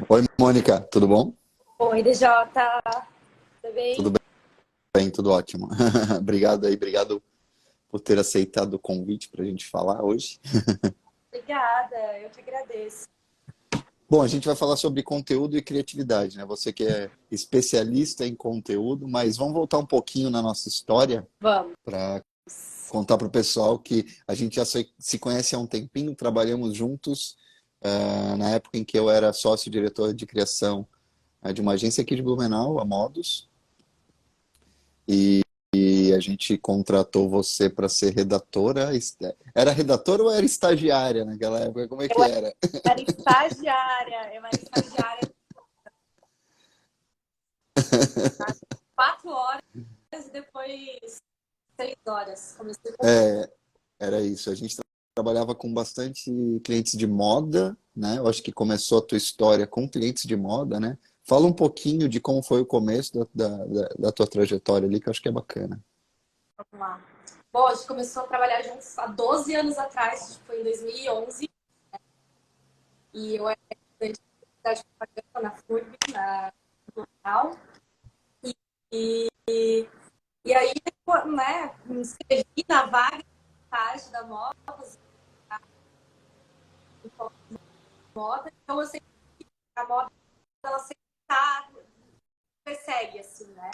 Oi, Mônica, tudo bom? Oi, DJ, tudo Tudo bem? bem, tudo ótimo. Obrigado aí, obrigado por ter aceitado o convite para a gente falar hoje. Obrigada, eu que agradeço. Bom, a gente vai falar sobre conteúdo e criatividade, né? Você que é especialista em conteúdo, mas vamos voltar um pouquinho na nossa história Vamos. para contar para o pessoal que a gente já se conhece há um tempinho, trabalhamos juntos, na época em que eu era sócio-diretor de criação, de uma agência aqui de Blumenau, a Modus. E a gente contratou você para ser redatora. Era redatora ou era estagiária naquela época? Como é que Eu era? era estagiária 4 horas e depois 6 horas. Comecei com É, era isso. A gente trabalhava com bastante clientes de moda, né? Eu acho que começou a tua história com clientes de moda, né? Fala um pouquinho de como foi o começo da tua trajetória ali, que eu acho que é bacana. vamos lá. Bom, a gente começou a trabalhar juntos há 12 anos atrás, foi em 2011, e eu era estudante de publicidade e propaganda na FURB, na Nacional. E, e aí, né, me inscrevi na vaga de estágio da moda, então eu sempre a moda ela sempre tá, persegue, assim, né?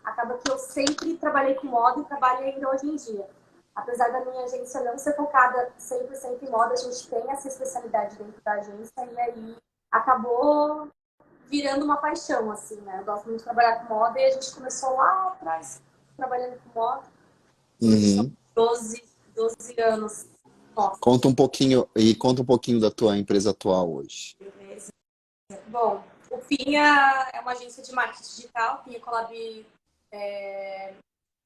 Acaba que eu sempre trabalhei com moda e trabalho ainda hoje em dia. Apesar da minha agência não ser focada 100% em moda, a gente tem essa especialidade dentro da agência e aí acabou virando uma paixão, assim, né? Eu gosto muito de trabalhar com moda e a gente começou lá atrás trabalhando com moda. Hoje são Uhum. 12 anos. Nossa, Conta um pouquinho da tua empresa atual hoje. beleza. Bom, o Pinha é uma agência de marketing digital. Pinha Colab,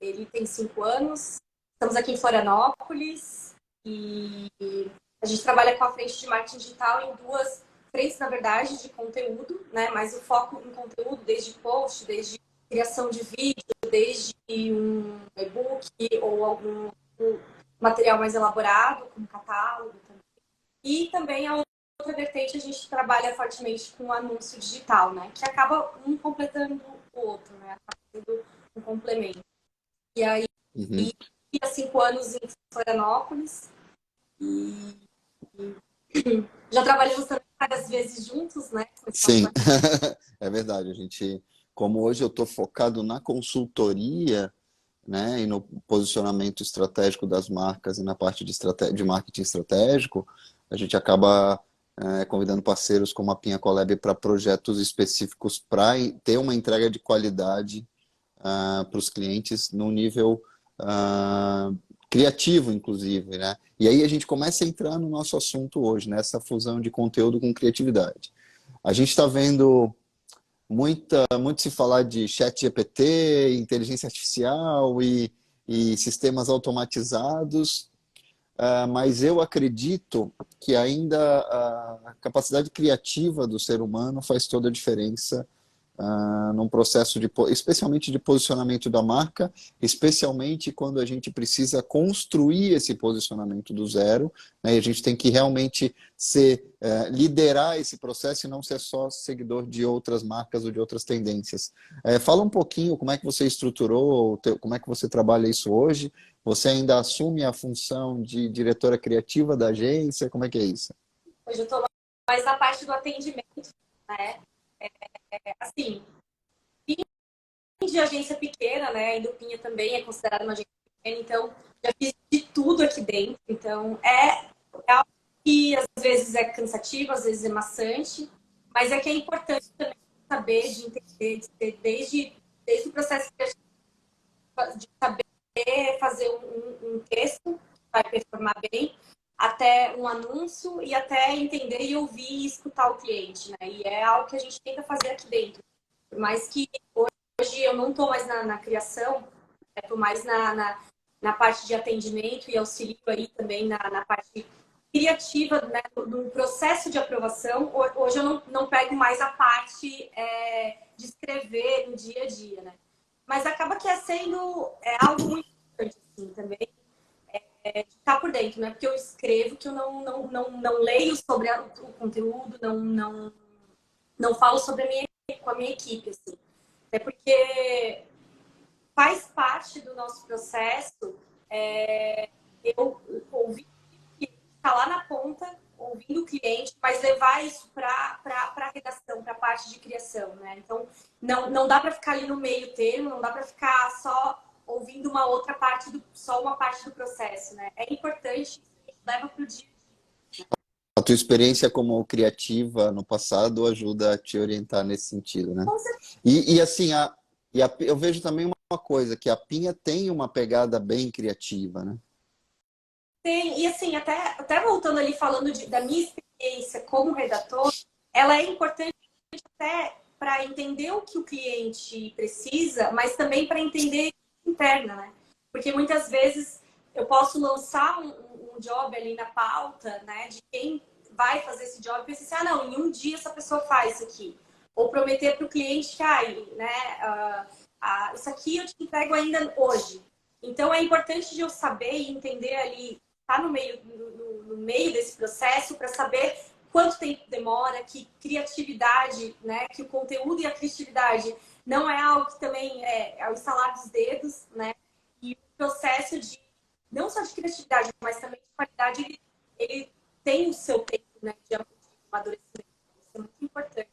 ele tem 5 anos. Estamos aqui em Florianópolis e a gente trabalha com a frente de marketing digital em duas frentes, na verdade, de conteúdo, né? Mas o foco em conteúdo, desde post, desde criação de vídeo, desde um e-book ou algum material mais elaborado, como catálogo também. E também a outra vertente a gente trabalha fortemente com anúncio digital, né? Que acaba um completando o outro, né? Acaba sendo um complemento. E aí, Uhum. há 5 anos em Florianópolis e já trabalhamos também várias vezes juntos, né? Com Sim, situações. é verdade. A gente, como hoje eu estou focado na consultoria, né, e no posicionamento estratégico das marcas e na parte de marketing estratégico, a gente acaba convidando parceiros como a Pinha Collab para projetos específicos para ter uma entrega de qualidade para os clientes num nível ah, criativo, inclusive, né? E aí a gente começa a entrar no nosso assunto hoje, nessa fusão de conteúdo com criatividade. A gente está vendo muito se falar de chat GPT, inteligência artificial e sistemas automatizados, mas eu acredito que ainda a capacidade criativa do ser humano faz toda a diferença num processo especialmente de posicionamento da marca, especialmente quando a gente precisa construir esse posicionamento do zero, né? E a gente tem que realmente liderar esse processo e não ser só seguidor de outras marcas ou de outras tendências. Fala um pouquinho como é que você estruturou, como é que você trabalha isso hoje. Você ainda assume a função de diretora criativa da agência? Como é que é isso? Hoje eu estou mais na parte do atendimento, né? Assim, de agência pequena, né? A Indupinha também é considerada uma agência pequena, então já fiz de tudo aqui dentro. Então é algo que às vezes é cansativo, às vezes é maçante, mas é que é importante também saber, de entender, de ter desde o processo de saber fazer um texto que vai performar bem, até um anúncio e até entender e ouvir e escutar o cliente, né? E é algo que a gente tenta fazer aqui dentro. Por mais que hoje eu não estou mais na criação, estou mais na parte de atendimento e auxílio aí também na parte criativa, né, no processo de aprovação. Hoje eu não pego mais a parte de escrever no dia a dia, né? Mas acaba que sendo algo muito importante assim, também, de estar por dentro, né? Porque eu escrevo que eu não leio sobre o conteúdo, não não falo sobre com a minha equipe, assim. É porque faz parte do nosso processo eu ouvir que está lá na ponta, ouvindo o cliente, mas levar isso para a redação, para a parte de criação, né? Então, não dá para ficar ali no meio termo, não dá para ficar só ouvindo uma outra parte, só uma parte do processo, né? É importante, leva para o dia. A tua experiência como criativa no passado ajuda a te orientar nesse sentido, né? E assim, eu vejo também uma coisa, que a Pinha tem uma pegada bem criativa, né? Tem, e assim, até voltando ali falando da minha experiência como redator, ela é importante até para entender o que o cliente precisa, mas também para entender interna, né? Porque muitas vezes eu posso lançar um job ali na pauta, né, de quem vai fazer esse job e pensar assim, não, em um dia essa pessoa faz isso aqui. Ou prometer para o cliente que, né, isso aqui eu te entrego ainda hoje. Então é importante de eu saber e entender ali, tá no meio desse processo para saber quanto tempo demora, que criatividade, né, que o conteúdo e a criatividade não é algo que também é o instalar dos dedos, né? E o processo de não só de criatividade, mas também de qualidade, ele tem o seu tempo, né, de amadurecimento. Isso é muito importante.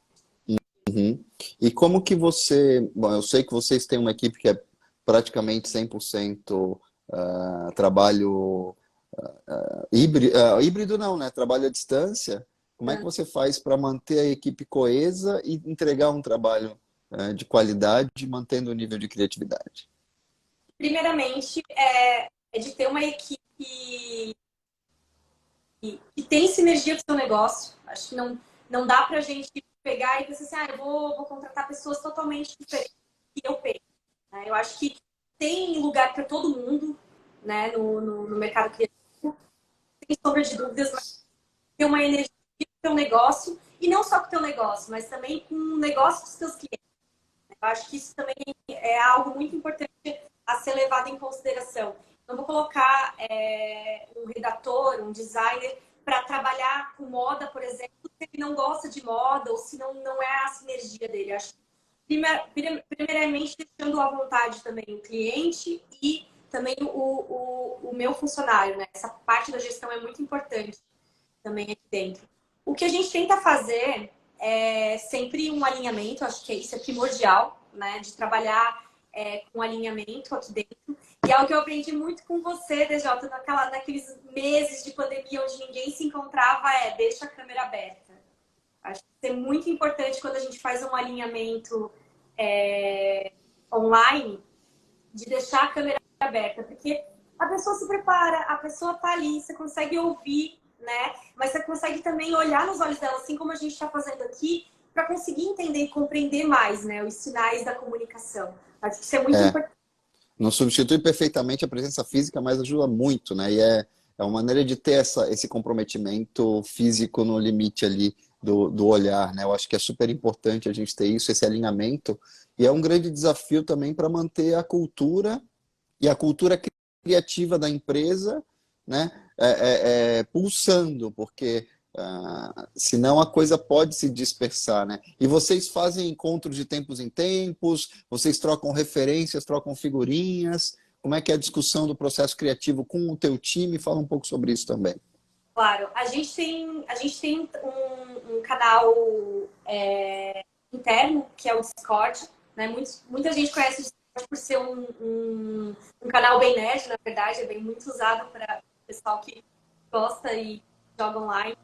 Uhum. E como que você... Bom, eu sei que vocês têm uma equipe que é praticamente 100% trabalho híbrido, híbrido não, né? Trabalho à distância. Como é que você faz para manter a equipe coesa e entregar um trabalho de qualidade, mantendo o nível de criatividade? Primeiramente, é de ter uma equipe que tem sinergia com o seu negócio. Acho que não dá pra gente pegar e pensar assim, eu vou contratar pessoas totalmente diferentes do que eu penso. Né? Eu acho que tem lugar para todo mundo, né, no mercado criativo, sem sombra de dúvidas, mas ter uma energia com o teu negócio, e não só com o teu negócio, mas também com o negócio dos teus clientes. Eu acho que isso também é algo muito importante a ser levado em consideração. Não vou colocar um redator, um designer, para trabalhar com moda, por exemplo, se ele não gosta de moda ou se não é a sinergia dele. Acho que, primeiramente, deixando à vontade também o cliente e também o meu funcionário, né? Essa parte da gestão é muito importante também aqui dentro. O que a gente tenta fazer é sempre um alinhamento, acho que isso é primordial, né? De trabalhar com alinhamento aqui dentro. E é algo que eu aprendi muito com você, DJ, naqueles meses de pandemia onde ninguém se encontrava, deixa a câmera aberta. Acho que isso é muito importante quando a gente faz um alinhamento online, de deixar a câmera aberta, porque a pessoa se prepara, a pessoa tá ali, você consegue ouvir, né? Mas você consegue também olhar nos olhos dela, assim como a gente está fazendo aqui, para conseguir entender e compreender mais, né? Os sinais da comunicação. Acho que isso é muito importante. Não substitui perfeitamente a presença física, mas ajuda muito, né? E é uma maneira de ter esse comprometimento físico no limite ali do olhar, né? Eu acho que é super importante a gente ter isso, esse alinhamento. E é um grande desafio também para manter a cultura e a cultura criativa da empresa, né? Pulsando, porque senão a coisa pode se dispersar, né? E vocês fazem encontros de tempos em tempos, vocês trocam referências, trocam figurinhas. Como é que é a discussão do processo criativo com o teu time? Fala um pouco sobre isso também. Claro, a gente tem um canal interno, que é o Discord, né? Muita gente conhece o Discord por ser um canal bem nerd, na verdade, é bem muito usado para o pessoal que gosta e joga online.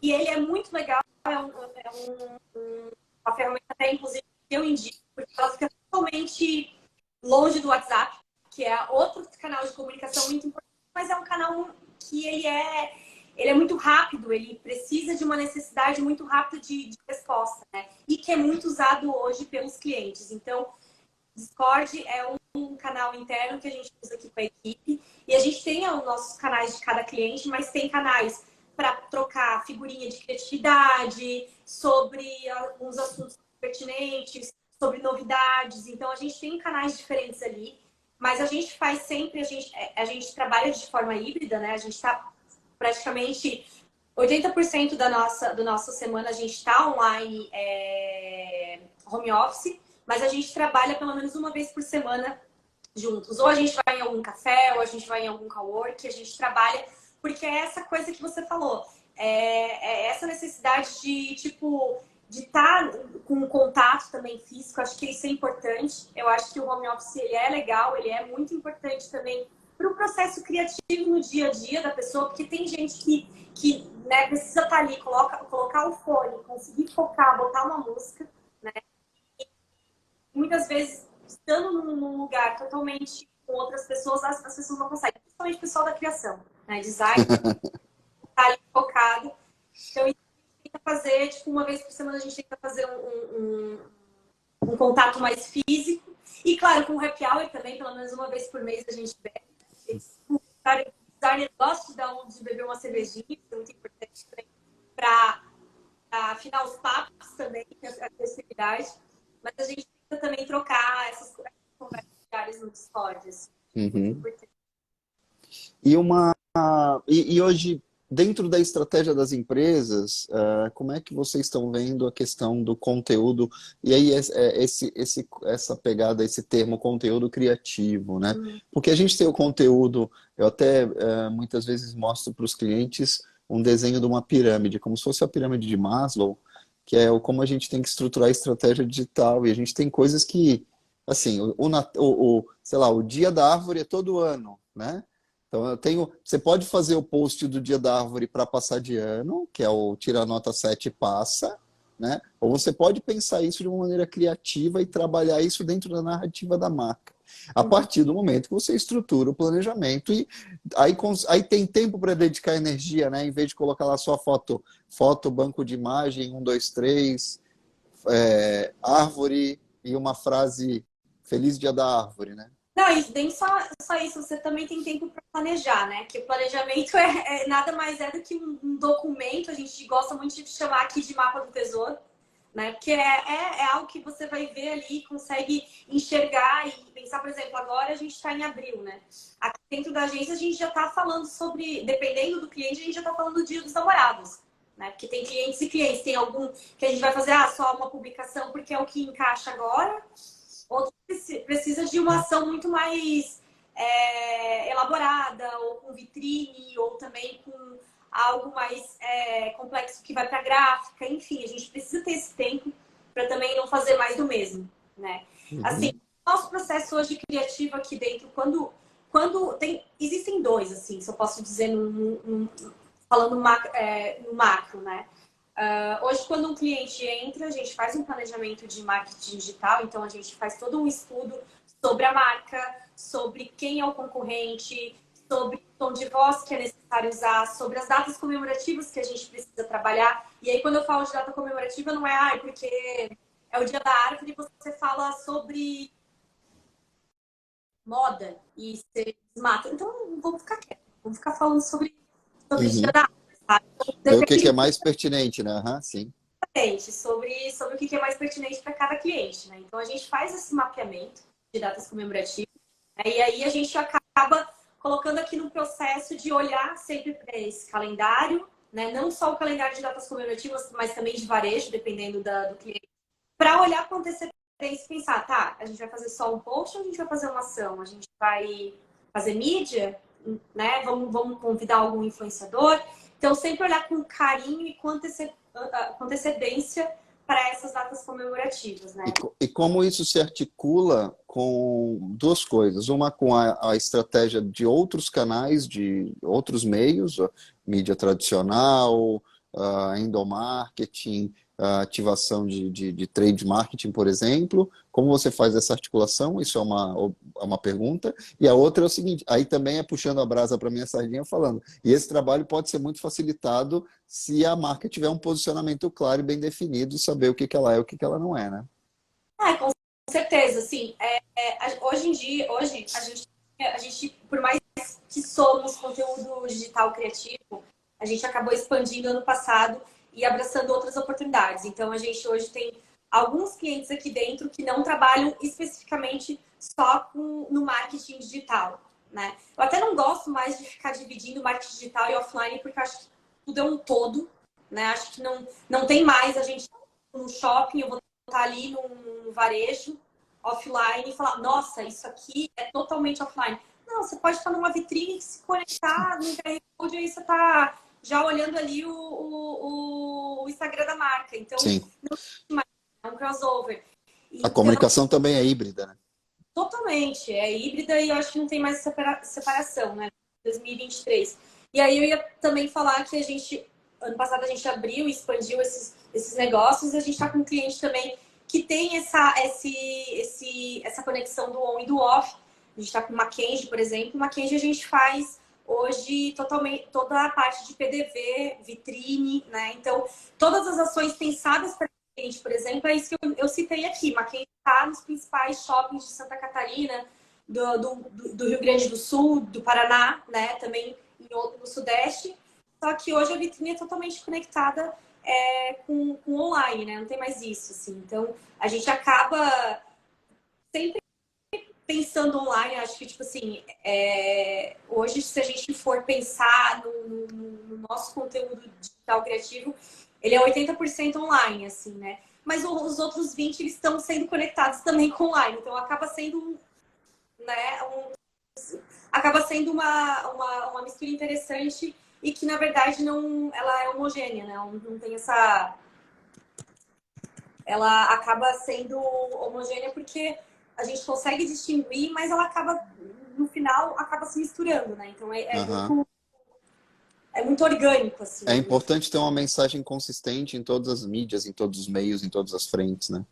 E ele é muito legal, uma ferramenta até, inclusive, que eu indico, porque ela fica totalmente longe do WhatsApp, que é outro canal de comunicação muito importante, mas é um canal que ele é muito rápido, ele precisa de uma necessidade muito rápida de resposta, né? E que é muito usado hoje pelos clientes. Então, Discord é um canal interno que a gente usa aqui com a equipe, e a gente tem os nossos canais de cada cliente, mas tem canais para trocar figurinha de criatividade, sobre alguns assuntos pertinentes, sobre novidades. Então, a gente tem canais diferentes ali, mas a gente faz sempre, a gente trabalha de forma híbrida, né? A gente está praticamente 80% do nossa semana a gente está online, home office, mas a gente trabalha pelo menos uma vez por semana juntos. Ou a gente vai em algum café, ou a gente vai em algum cowork, a gente trabalha, porque é essa coisa que você falou. É essa necessidade de, tipo, de estar com um contato também físico. Acho que isso é importante. Eu acho que o home office ele é legal, ele é muito importante também para o processo criativo no dia a dia da pessoa, porque tem gente que né, precisa estar ali, colocar o fone, conseguir focar, botar uma música, né? E muitas vezes, estando num lugar totalmente com outras pessoas, as pessoas não conseguem, principalmente o pessoal da criação, né? Design, tá ali focado. Então, a gente tenta fazer, tipo, uma vez por semana a gente tenta fazer um contato mais físico. E, claro, com o happy hour também, pelo menos uma vez por mês a gente bebe. O designer gosta de beber uma cervejinha, que é muito importante também para afinar os papos também, a criatividade. Mas a gente tenta também trocar essas conversas diárias no Discord. Assim. Muito Uhum. importante. E hoje, dentro da estratégia das empresas, como é que vocês estão vendo a questão do conteúdo? E aí, essa pegada, esse termo conteúdo criativo, né? Porque a gente tem o conteúdo, eu até muitas vezes mostro para os clientes um desenho de uma pirâmide, como se fosse a pirâmide de Maslow, que é como a gente tem que estruturar a estratégia digital. E a gente tem coisas que, assim, sei lá, o dia da árvore é todo ano, né? Então, você pode fazer o post do Dia da Árvore para passar de ano, que é o tira a nota 7 e passa, né? Ou você pode pensar isso de uma maneira criativa e trabalhar isso dentro da narrativa da marca. A partir do momento que você estrutura o planejamento e aí tem tempo para dedicar energia, né? Em vez de colocar lá só foto, banco de imagem, 1, 2, 3, árvore e uma frase Feliz Dia da Árvore, né? Não, e nem só isso, você também tem tempo para planejar, né? Que o planejamento nada mais é do que um documento, a gente gosta muito de chamar aqui de mapa do tesouro, né? Porque é algo que você vai ver ali, consegue enxergar e pensar, por exemplo, agora a gente está em abril, né? Aqui dentro da agência a gente já está falando sobre, dependendo do cliente, a gente já está falando do Dia dos Namorados. Né? Porque tem clientes e clientes, tem algum que a gente vai fazer só uma publicação porque é o que encaixa agora, outro precisa de uma ação muito mais elaborada, ou com vitrine, ou também com algo mais complexo que vai para gráfica. Enfim, a gente precisa ter esse tempo para também não fazer mais do mesmo. Né? Assim, Uhum. nosso processo hoje criativo aqui dentro, quando existem dois, assim, se eu posso dizer, falando no macro, né? Hoje, quando um cliente entra, a gente faz um planejamento de marketing digital, então a gente faz todo um estudo sobre a marca, sobre quem é o concorrente, sobre o tom de voz que é necessário usar, sobre as datas comemorativas que a gente precisa trabalhar. E aí, quando eu falo de data comemorativa, não é porque é o dia da árvore e você fala sobre moda e você desmata. Então, vamos ficar quietos, vamos ficar falando sobre o dia Uhum. da árvore, sabe? Ver o que Depende é mais pertinente, né? Aham, sim. sobre o que é mais pertinente para cada cliente, né? Então a gente faz esse mapeamento de datas comemorativas, né? E aí a gente acaba colocando aqui no processo de olhar sempre para esse calendário, né? Não só o calendário de datas comemorativas, mas também de varejo, dependendo do cliente, para olhar com antecedência e pensar, tá, a gente vai fazer só um post ou a gente vai fazer uma ação? A gente vai fazer mídia, né? Vamos convidar algum influenciador? Então, sempre olhar com carinho e com antecedência para essas datas comemorativas, né? E como isso se articula com duas coisas. Uma com a estratégia de outros canais, de outros meios, a mídia tradicional, endomarketing, a ativação de trade marketing, por exemplo. Como você faz essa articulação? Isso é uma pergunta. E a outra é o seguinte, aí também é puxando a brasa para minha sardinha falando. E esse trabalho pode ser muito facilitado se a marca tiver um posicionamento claro e bem definido, saber o que ela é e o que ela não é, né? Com certeza, sim. Hoje em dia, hoje, a gente, por mais que somos conteúdo digital criativo, a gente acabou expandindo ano passado e abraçando outras oportunidades. Então, a gente hoje tem alguns clientes aqui dentro que não trabalham especificamente só no marketing digital, né? Eu até não gosto mais de ficar dividindo marketing digital e offline, porque eu acho que tudo é um todo, né? Acho que não tem mais a gente no shopping, eu vou estar ali no varejo, offline, e falar, nossa, isso aqui é totalmente offline. Não, você pode estar numa vitrine, se conectar no QR Code, aí você está já olhando ali o Instagram da marca. Então, Sim. não tem mais, é um crossover. A Então, comunicação também é híbrida, né? totalmente, é híbrida e eu acho que não tem mais separação, né? 2023. E aí eu ia também falar que ano passado a gente abriu e expandiu esses negócios e a gente está com um cliente também que tem essa conexão do on e do off. A gente está com o Mackenzie, por exemplo. O Mackenzie a gente faz hoje totalmente toda a parte de PDV, vitrine, né? Então, todas as ações pensadas para cliente, por exemplo, é isso que eu citei aqui. Mackenzie está nos principais shoppings de Santa Catarina, do Rio Grande do Sul, do Paraná, né? Também no Sudeste. Só que hoje a vitrine é totalmente conectada com online, né? Não tem mais isso, assim. Então, a gente acaba sempre pensando online. Acho que, tipo assim, hoje, se a gente for pensar no nosso conteúdo digital criativo, ele é 80% online, assim, né? Mas os outros 20% eles estão sendo conectados também com online. Então, acaba sendo, né, acaba sendo uma mistura interessante e que, na verdade, ela é homogênea, né? Não tem essa... Ela acaba sendo homogênea porque a gente consegue distinguir, mas ela acaba, no final, acaba se misturando, né? Então, Uhum. é muito orgânico, assim. É importante ter uma mensagem consistente em todas as mídias, em todos os meios, em todas as frentes, né?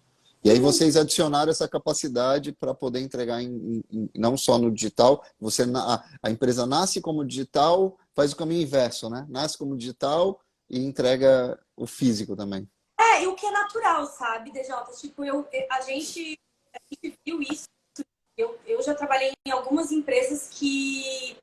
E aí vocês adicionaram essa capacidade para poder entregar não só no digital, a empresa nasce como digital, faz o caminho inverso, né? Nasce como digital e entrega o físico também. E o que é natural, sabe, DJ? Tipo, a gente viu isso. Eu já trabalhei em algumas empresas que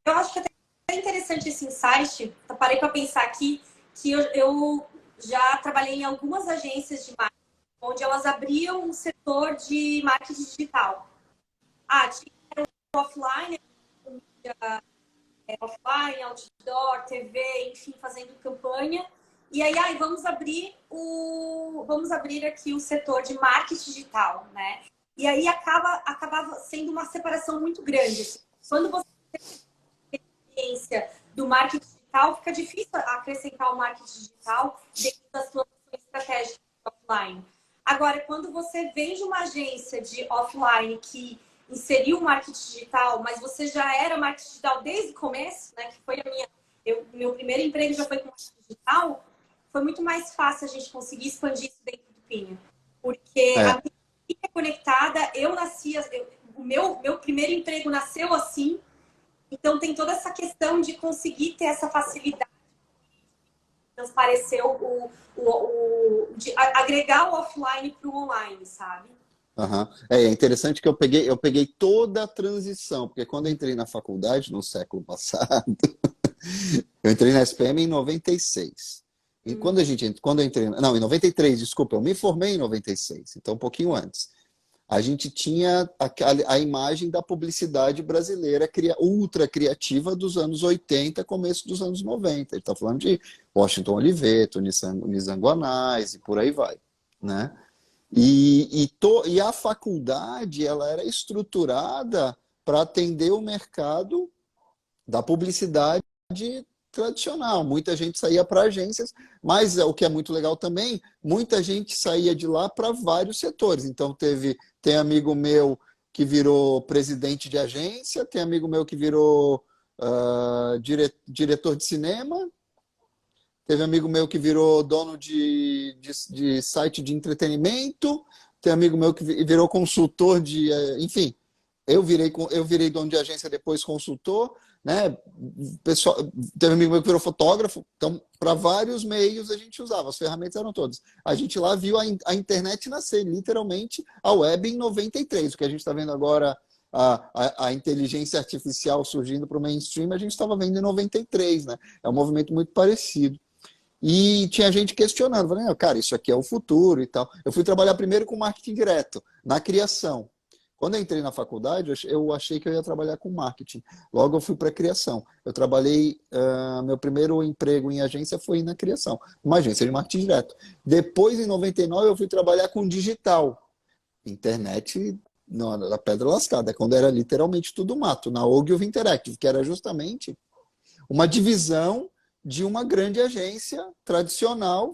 eu acho que é interessante esse insight. Eu parei para pensar aqui que eu já trabalhei em algumas agências de marketing onde elas abriam um setor de marketing digital. Tinha offline, offline, outdoor, TV, enfim, fazendo campanha. E aí, vamos abrir aqui o setor de marketing digital, né? E aí acabava sendo uma separação muito grande. Assim. Quando você tem experiência do marketing digital, fica difícil acrescentar o marketing digital dentro das suas estratégias offline. Agora, quando você vem de uma agência de offline que inseriu o marketing digital, mas você já era marketing digital desde o começo, né? Que foi meu primeiro emprego já foi com marketing digital, foi muito mais fácil a gente conseguir expandir isso dentro do Pinha. Porque a É, minha equipe é conectada, o meu primeiro emprego nasceu assim, então tem toda essa questão de conseguir ter essa facilidade de transparecer de agregar o offline para o online, sabe? uhum. É interessante que eu peguei toda a transição, porque quando eu entrei na faculdade no século passado, eu entrei na SPM em 96. E quando eu entrei, não, em 93, desculpa, eu me formei em 96, então um pouquinho antes. A gente tinha a imagem da publicidade brasileira ultra criativa dos anos 80, começo dos anos 90. Ele está falando de Washington Oliveto, Nizam Guanais e por aí vai, né? E a faculdade ela era estruturada para atender o mercado da publicidade tradicional. Muita gente saía para agências, mas o que é muito legal também, muita gente saía de lá para vários setores. Então tem amigo meu que virou presidente de agência, tem amigo meu que virou diretor de cinema, teve amigo meu que virou dono de site de entretenimento, tem amigo meu que virou consultor enfim, eu virei dono de agência, depois consultor, né? Pessoal, teve um amigo meu que virou fotógrafo, então, para vários meios a gente usava, as ferramentas eram todas. A gente lá viu a internet nascer, literalmente, a web em 93, o que a gente está vendo agora, a inteligência artificial surgindo para o mainstream, a gente estava vendo em 93, né? É um movimento muito parecido. E tinha gente questionando, falando, cara, isso aqui é o futuro e tal. Eu fui trabalhar primeiro com marketing direto, na criação. Quando eu entrei na faculdade, eu achei que eu ia trabalhar com marketing. Logo eu fui para a criação. Eu trabalhei, meu primeiro emprego em agência foi na criação, uma agência de marketing direto. Depois, em 99, eu fui trabalhar com digital. Internet na pedra lascada, quando era literalmente tudo mato, na Ogilvy Interactive, que era justamente uma divisão de uma grande agência tradicional,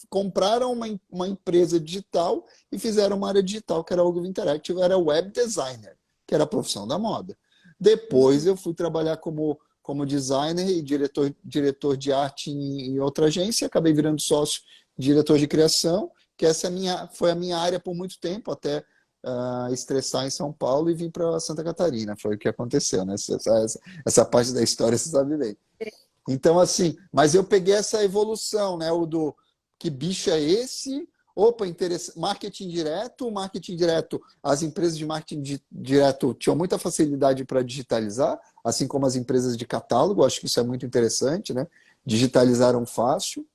compraram uma empresa digital e fizeram uma área digital, que era a Ogilvy Interactive, era web designer, que era a profissão da moda. Depois eu fui trabalhar como designer e diretor de arte em outra agência, acabei virando sócio, diretor de criação, que essa foi a minha área por muito tempo, até estressar em São Paulo e vim para Santa Catarina. Foi o que aconteceu, né? Essa parte da história você sabe bem. Então, assim, mas eu peguei essa evolução, né? O do que bicho é esse? Opa, marketing direto, as empresas de marketing direto tinham muita facilidade para digitalizar, assim como as empresas de catálogo, acho que isso é muito interessante, né? Digitalizaram fácil.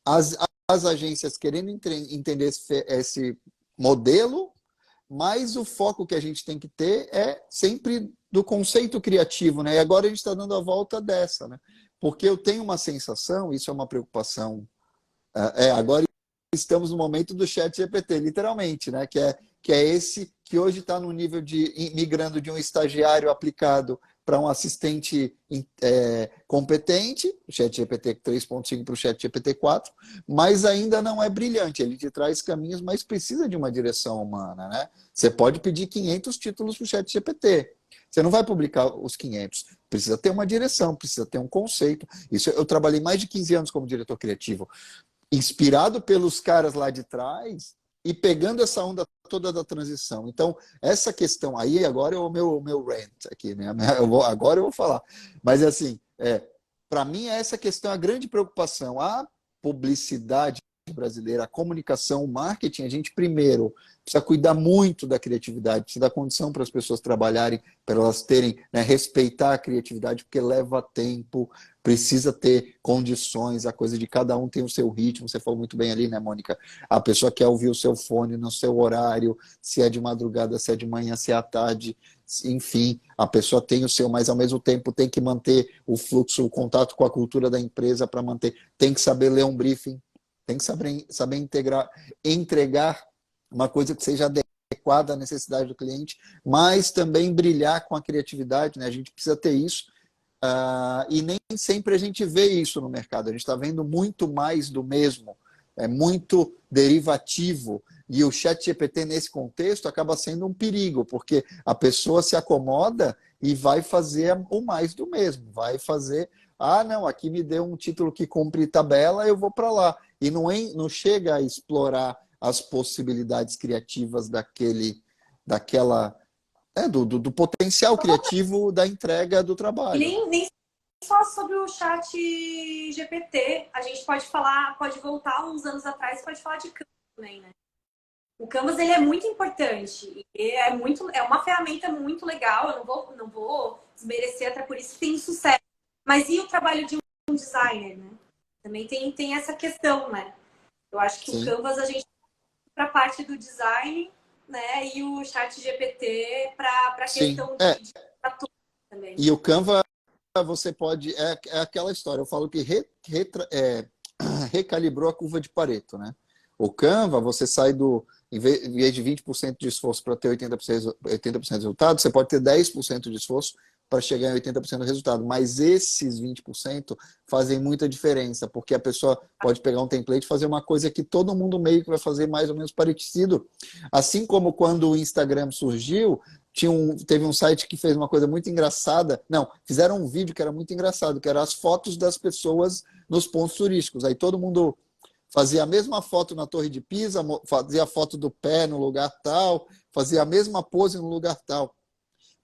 As agências querendo entender esse modelo, mas o foco que a gente tem que ter é sempre do conceito criativo, né? E agora a gente está dando a volta dessa, né? Porque eu tenho uma sensação, isso é uma preocupação, agora estamos no momento do chat GPT, literalmente, né? Que é esse que hoje está no nível de migrando de um estagiário aplicado para um assistente competente, o chat GPT 3.5 para o chat GPT 4, mas ainda não é brilhante, ele te traz caminhos, mas precisa de uma direção humana, né? Você pode pedir 500 títulos para o chat GPT, você não vai publicar os 500, precisa ter uma direção, precisa ter um conceito. Isso, eu trabalhei mais de 15 anos como diretor criativo, inspirado pelos caras lá de trás e pegando essa onda toda da transição. Então, essa questão aí, agora é o meu rant aqui, né? Agora eu vou falar. Mas, assim, para mim, essa questão é a grande preocupação. A publicidade brasileira, a comunicação, o marketing, a gente primeiro precisa cuidar muito da criatividade, precisa dar condição para as pessoas trabalharem, para elas terem, né, respeitar a criatividade, porque leva tempo, precisa ter condições, a coisa de cada um tem o seu ritmo, você falou muito bem ali, né, Mônica? A pessoa quer ouvir o seu fone no seu horário, se é de madrugada, se é de manhã, se é à tarde, enfim, a pessoa tem o seu, mas ao mesmo tempo tem que manter o fluxo, o contato com a cultura da empresa para manter, tem que saber ler um briefing, tem que saber entregar uma coisa que seja adequada à necessidade do cliente, mas também brilhar com a criatividade, né? A gente precisa ter isso. E nem sempre a gente vê isso no mercado. A gente está vendo muito mais do mesmo, é muito derivativo. E o chat GPT, nesse contexto, acaba sendo um perigo, porque a pessoa se acomoda e vai fazer o mais do mesmo. Vai fazer, não, aqui me deu um título que cumpre tabela, eu vou para lá. E não chega a explorar as possibilidades criativas daquela do potencial criativo da entrega do E trabalho. nem só sobre o chat GPT, a gente pode falar, pode voltar uns anos atrás, pode falar de Canvas também, né? O Canvas, ele é muito importante, é uma ferramenta muito legal, eu não vou desmerecer, até por isso que tem sucesso. Mas e o trabalho de um designer, né? Também tem essa questão, né? Eu acho que o Sim. Canvas a gente para a parte do design, né? E o chat GPT para a Sim. questão de também. E o Canva, você pode. É aquela história, eu falo que recalibrou a curva de Pareto, né? O Canva, você sai em vez de 20% de esforço para ter 80% de resultado, você pode ter 10% de esforço para chegar em 80% do resultado. Mas esses 20% fazem muita diferença, porque a pessoa pode pegar um template e fazer uma coisa que todo mundo meio que vai fazer mais ou menos parecido. Assim como quando o Instagram surgiu, teve um site que fez uma coisa muito engraçada. Não, fizeram um vídeo que era muito engraçado, que eram as fotos das pessoas nos pontos turísticos. Aí todo mundo fazia a mesma foto na Torre de Pisa, fazia a foto do pé no lugar tal, fazia a mesma pose no lugar tal.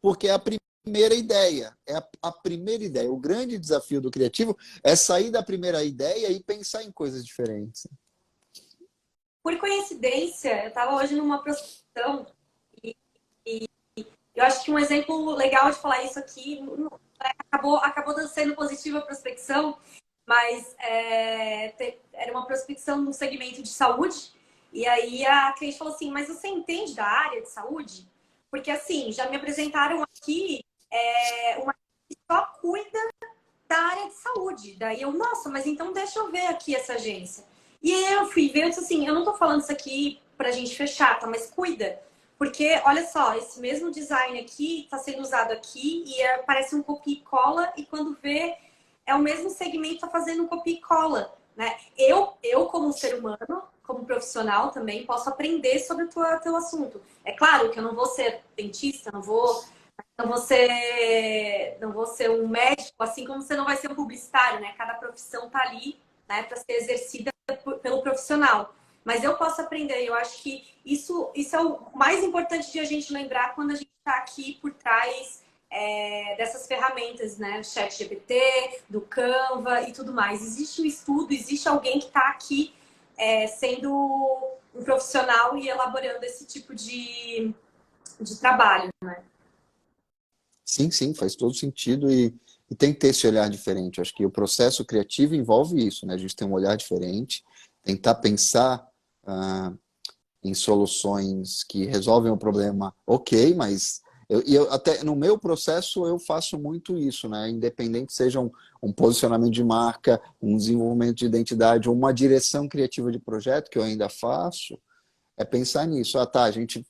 Porque é a primeira ideia. É a primeira ideia. O grande desafio do criativo é sair da primeira ideia e pensar em coisas diferentes. Por coincidência, eu estava hoje numa prospecção e eu acho que um exemplo legal de falar isso aqui acabou sendo positiva a prospecção, mas era uma prospecção no segmento de saúde E aí a cliente falou assim, mas você entende da área de saúde? Porque assim, já me apresentaram aqui uma que só cuida da área de saúde. Daí eu, nossa, mas então deixa eu ver aqui essa agência. E aí eu fui ver, eu disse assim, eu não tô falando isso aqui pra gente fechar, tá? Mas cuida. Porque, olha só, esse mesmo design aqui tá sendo usado aqui e parece um copia e cola, e quando vê, é o mesmo segmento tá fazendo um copia e cola, né? Eu como ser humano, como profissional também, posso aprender sobre o teu assunto. É claro que eu não vou ser dentista, não vou ser um médico, assim como você não vai ser um publicitário, né? Cada profissão tá ali, né, para ser exercida pelo profissional. Mas eu posso aprender. Eu acho que isso é o mais importante de a gente lembrar quando a gente está aqui por trás dessas ferramentas, né? Do ChatGPT, do Canva e tudo mais. Existe um estudo, existe alguém que está aqui sendo um profissional e elaborando esse tipo de trabalho, né? Sim, sim, faz todo sentido e tem que ter esse olhar diferente. Eu acho que o processo criativo envolve isso, né? A gente tem um olhar diferente, tentar pensar ah, em soluções que resolvem o problema, ok, mas até no meu processo eu faço muito isso, né? Independente seja um posicionamento de marca, um desenvolvimento de identidade, ou uma direção criativa de projeto que eu ainda faço, é pensar nisso. Ah, tá, a gente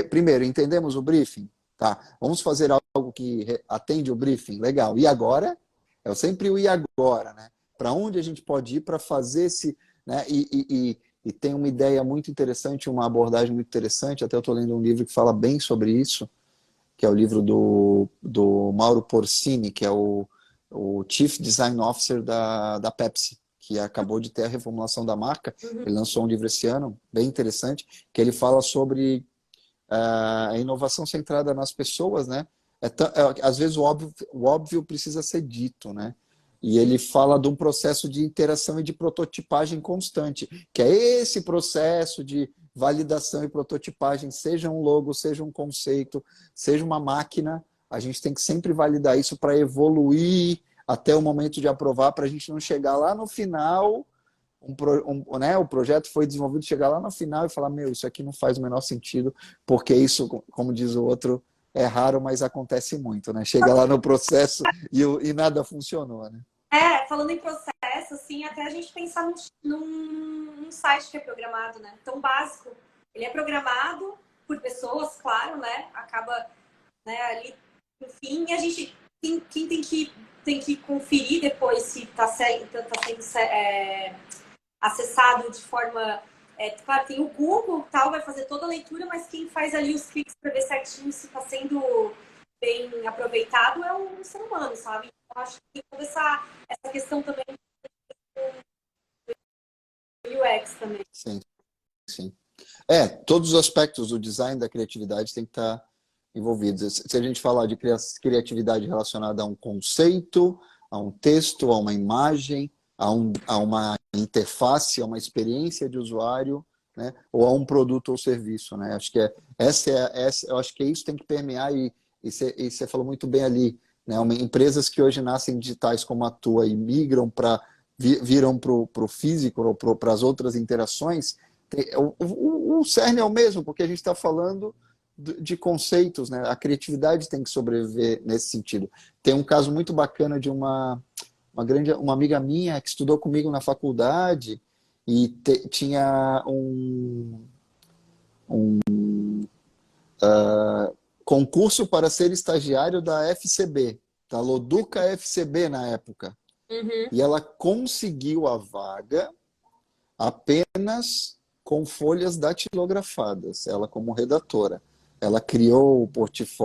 primeiro, entendemos o briefing? Tá, vamos fazer algo que atende o briefing? Legal. E agora? É sempre o e agora, né? Para onde a gente pode ir para fazer esse, né? E tem uma ideia muito interessante, uma abordagem muito interessante, até eu estou lendo um livro que fala bem sobre isso, que é o livro do Mauro Porcini, que é o Chief Design Officer da Pepsi, que acabou de ter a reformulação da marca. Ele lançou um livro esse ano, bem interessante, que ele fala sobre a inovação centrada nas pessoas, né? Às vezes o óbvio precisa ser dito, né? E ele fala de um processo de interação e de prototipagem constante, que é esse processo de validação e prototipagem, seja um logo, seja um conceito, seja uma máquina, a gente tem que sempre validar isso para evoluir até o momento de aprovar, para a gente não chegar lá no final, né, o projeto foi desenvolvido, chegar lá no final e falar, meu, isso aqui não faz o menor sentido, porque isso, como diz o outro, é raro, mas acontece muito, né? Chega lá no processo e nada funcionou, né? Falando em processo, assim, até a gente pensar num site que é programado, né? Tão básico. Ele é programado por pessoas, claro, né? Acaba, né, ali, enfim, e a gente quem tem que conferir depois se está sendo acessado de forma. Claro, tem o Google, tal, vai fazer toda a leitura, mas quem faz ali os cliques para ver certinho se está sendo bem aproveitado é o ser humano, sabe? Então, acho que toda essa questão também do UX também. Sim, sim. Todos os aspectos do design da criatividade têm que estar envolvidos. Se a gente falar de criatividade relacionada a um conceito, a um texto, a uma imagem, a uma interface, a uma experiência de usuário, né? Ou a um produto ou serviço, né? Acho que eu acho que isso tem que permear e você falou muito bem ali, né? Empresas que hoje nascem digitais como a tua e migram viram para o físico ou para as outras interações, o cerne é o mesmo, porque a gente está falando de conceitos, né? A criatividade tem que sobreviver nesse sentido. Tem um caso muito bacana de uma amiga minha que estudou comigo na faculdade e tinha um concurso para ser estagiário da FCB, da Loduca FCB na época. Uhum. E ela conseguiu a vaga apenas com folhas datilografadas, ela como redatora. Ela criou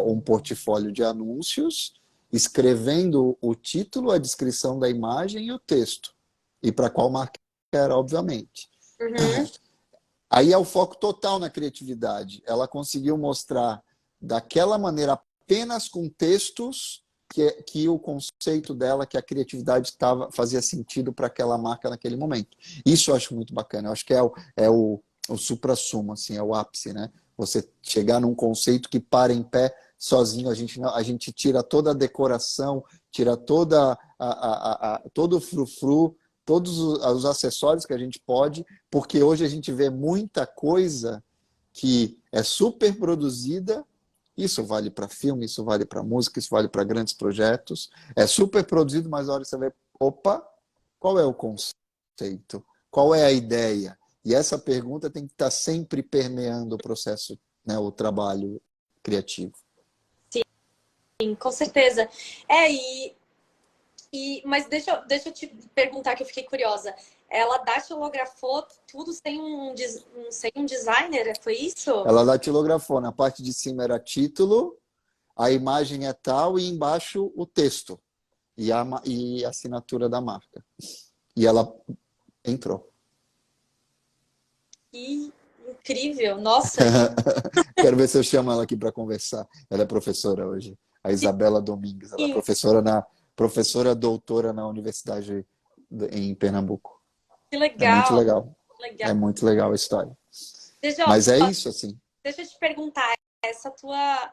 um portfólio de anúncios, escrevendo o título, a descrição da imagem e o texto. E para qual marca era, obviamente. Uhum. Aí é o foco total na criatividade. Ela conseguiu mostrar daquela maneira, apenas com textos, que o conceito dela, que a criatividade fazia sentido para aquela marca naquele momento. Isso eu acho muito bacana. Eu acho que é o suprassumo, assim, é o ápice, né? Você chegar num conceito que para em pé sozinho, a gente tira toda a decoração, tira todo o frufru todos os acessórios que a gente pode, porque hoje a gente vê muita coisa que é super produzida. Isso vale para filme, isso vale para música, isso vale para grandes projetos. É super produzido, mas na hora você vê, opa, qual é o conceito? Qual é a ideia? E essa pergunta tem que estar sempre permeando o processo, né, o trabalho criativo. Sim, com certeza. É, mas deixa eu te perguntar, que eu fiquei curiosa. Ela datilografou tudo sem um designer, foi isso? Ela datilografou. Na parte de cima era título, a imagem é tal e embaixo o texto e a assinatura da marca. E ela entrou. Que incrível, nossa. Quero ver se eu chamo ela aqui para conversar. Ela é professora hoje, a Isabela Domingues. Ela é professora doutora na Universidade em Pernambuco. Que É muito legal, legal. legal. É muito legal a história. Deixa, Mas é isso, assim. deixa eu te perguntar, essa tua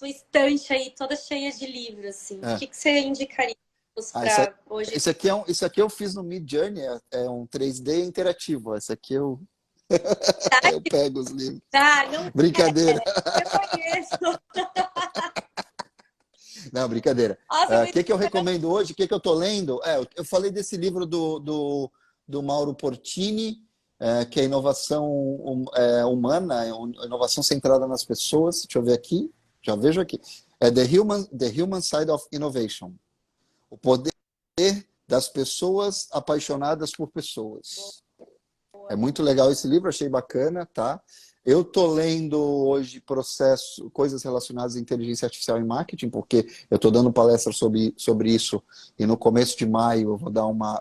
estante aí toda cheia de livros, assim, o que você indicaria para hoje? Isso aqui eu fiz no Midjourney, é um 3D interativo. Esse aqui eu pego os livros. Ah, não Brincadeira. eu conheço. Não, brincadeira. Nossa, O que eu recomendo hoje? O que eu estou lendo? Eu falei desse livro do Mauro Portini, que é inovação humana, inovação centrada nas pessoas. Deixa eu ver aqui. Já vejo aqui. É The Human Side of Innovation. O poder das pessoas apaixonadas por pessoas. É muito legal esse livro, achei bacana, tá? Eu estou lendo hoje coisas relacionadas à inteligência artificial em marketing, porque eu estou dando palestra sobre isso e no começo de maio eu vou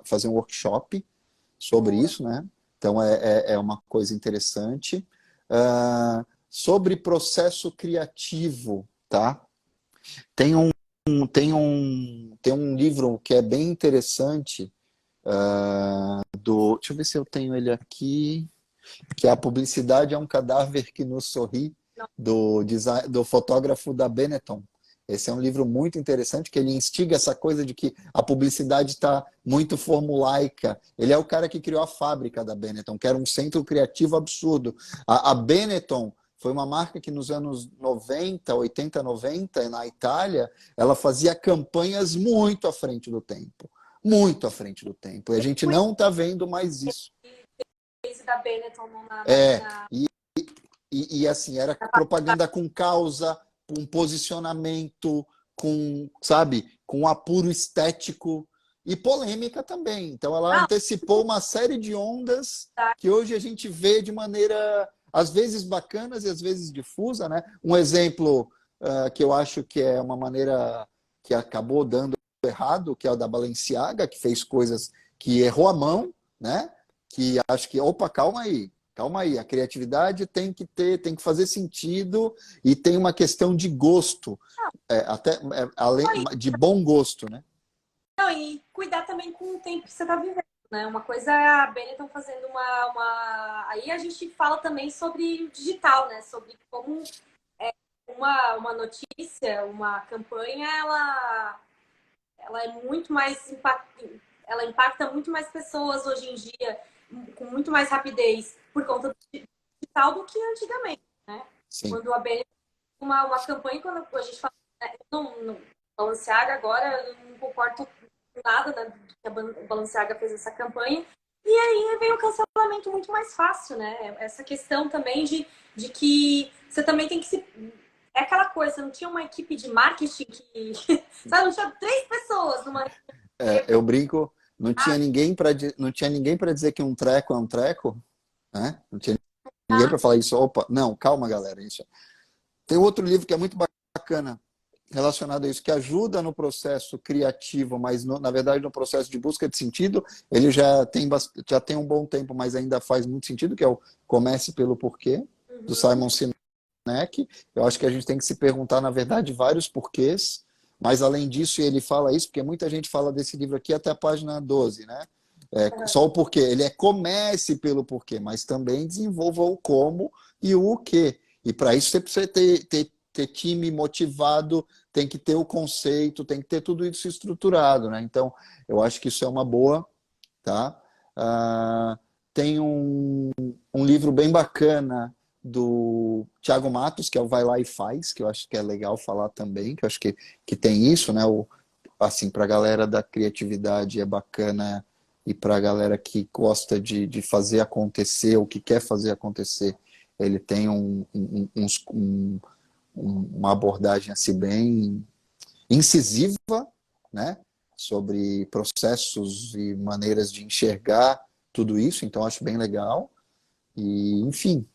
fazer um workshop sobre isso, né? Então é uma coisa interessante. Sobre processo criativo, tá? Tem um livro que é bem interessante, deixa eu ver se eu tenho ele aqui, que é A Publicidade é um Cadáver que nos Sorri, do fotógrafo da Benetton. Esse é um livro muito interessante, que ele instiga essa coisa de que a publicidade está muito formulaica. Ele é o cara que criou a fábrica da Benetton, que era um centro criativo absurdo. A Benetton foi uma marca que nos anos 90, 80, 90, na Itália, ela fazia campanhas muito à frente do tempo. Muito à frente do tempo. E a gente não está vendo mais isso. Da Benetton e assim, era propaganda com causa, com posicionamento, com apuro estético e polêmica também. Então ela antecipou uma série de ondas que hoje a gente vê de maneira, às vezes bacanas e às vezes difusa, né? Um exemplo que eu acho que é uma maneira que acabou dando errado, que é o da Balenciaga, que fez coisas que errou a mão, né? Que acho que, opa, calma aí, a criatividade tem que fazer sentido e tem uma questão de gosto, além de bom gosto, né? Não, e cuidar também com o tempo que você está vivendo, né? Uma coisa é a Benetton fazendo Aí a gente fala também sobre o digital, né? Sobre como uma notícia, uma campanha, ela é muito mais ela impacta muito mais pessoas hoje em dia, com muito mais rapidez, por conta do digital do que antigamente, né? Sim. Quando a Benetton uma campanha, quando a gente fala, né, não Balenciaga agora, eu não concordo com nada, né, que a Balenciaga fez essa campanha, e aí veio o cancelamento muito mais fácil, né? Essa questão também de que você também tem que se... É aquela coisa, você não tinha uma equipe de marketing que... Sabe, não tinha 3 pessoas numa... Eu brinco, não tinha ninguém para dizer que um treco é um treco, né? Não tinha ninguém para falar isso. Opa, não, calma, galera. Isso. Tem outro livro que é muito bacana relacionado a isso, que ajuda no processo criativo, mas na verdade no processo de busca de sentido, ele já tem um bom tempo, mas ainda faz muito sentido, que é o Comece pelo Porquê, do Simon Sinek. Eu acho que a gente tem que se perguntar, na verdade, vários porquês, mas além disso, ele fala isso, porque muita gente fala desse livro aqui até a página 12, né? Só o porquê. Ele comece pelo porquê, mas também desenvolva o como e o quê. E para isso você precisa ter time motivado, tem que ter o conceito, tem que ter tudo isso estruturado, né? Então, eu acho que isso é uma boa tá? Ah, tem um livro bem bacana do Thiago Matos, que é o Vai Lá e Faz, que eu acho que é legal falar também, que eu acho que tem isso, né? Assim, para a galera da criatividade é bacana, e para a galera que gosta de fazer acontecer, ou que quer fazer acontecer, ele tem uma abordagem assim bem incisiva, né? Sobre processos e maneiras de enxergar tudo isso, então acho bem legal. E, enfim,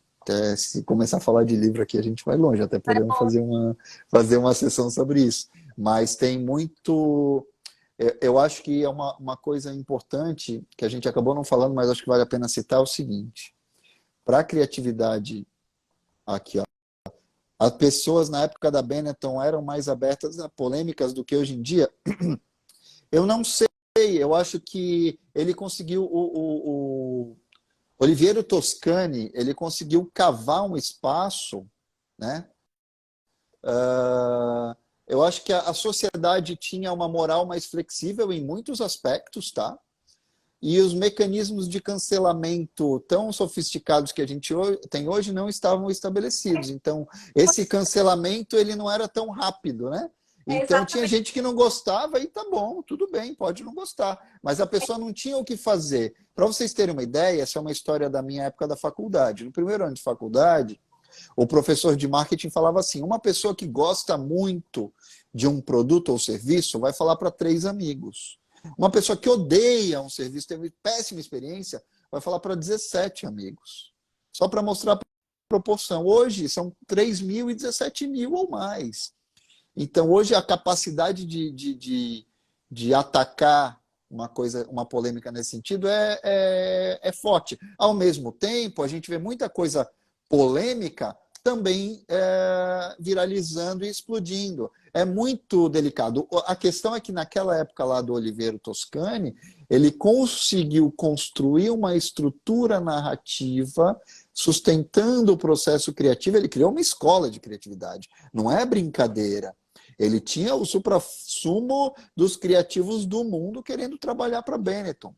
se começar a falar de livro aqui, a gente vai longe, até podemos fazer uma sessão sobre isso. Mas tem muito. Eu acho que é uma coisa importante que a gente acabou não falando, mas acho que vale a pena citar, é o seguinte: para a criatividade, aqui, ó, as pessoas na época da Benetton eram mais abertas a polêmicas do que hoje em dia. Eu não sei, eu acho que ele conseguiu, o Oliviero Toscani, ele conseguiu cavar um espaço, né? Eu acho que a sociedade tinha uma moral mais flexível em muitos aspectos, tá? E os mecanismos de cancelamento tão sofisticados que a gente tem hoje não estavam estabelecidos. Então, esse cancelamento ele não era tão rápido, né? É Então, tinha exatamente. gente que não gostava e tá bom, tudo bem, pode não gostar. Mas a pessoa não tinha o que fazer. Para vocês terem uma ideia, essa é uma história da minha época da faculdade. No primeiro ano de faculdade, o professor de marketing falava assim: uma pessoa que gosta muito de um produto ou serviço vai falar para 3 amigos. Uma pessoa que odeia um serviço, teve péssima experiência, vai falar para 17 amigos. Só para mostrar a proporção. Hoje são 3.000 e 17.000 ou mais. Então, hoje a capacidade de atacar uma polêmica nesse sentido é forte. Ao mesmo tempo, a gente vê muita coisa polêmica também viralizando e explodindo. É muito delicado. A questão é que naquela época lá do Oliviero Toscani, ele conseguiu construir uma estrutura narrativa sustentando o processo criativo. Ele criou uma escola de criatividade. Não é brincadeira. Ele tinha o suprassumo dos criativos do mundo querendo trabalhar para a Benetton,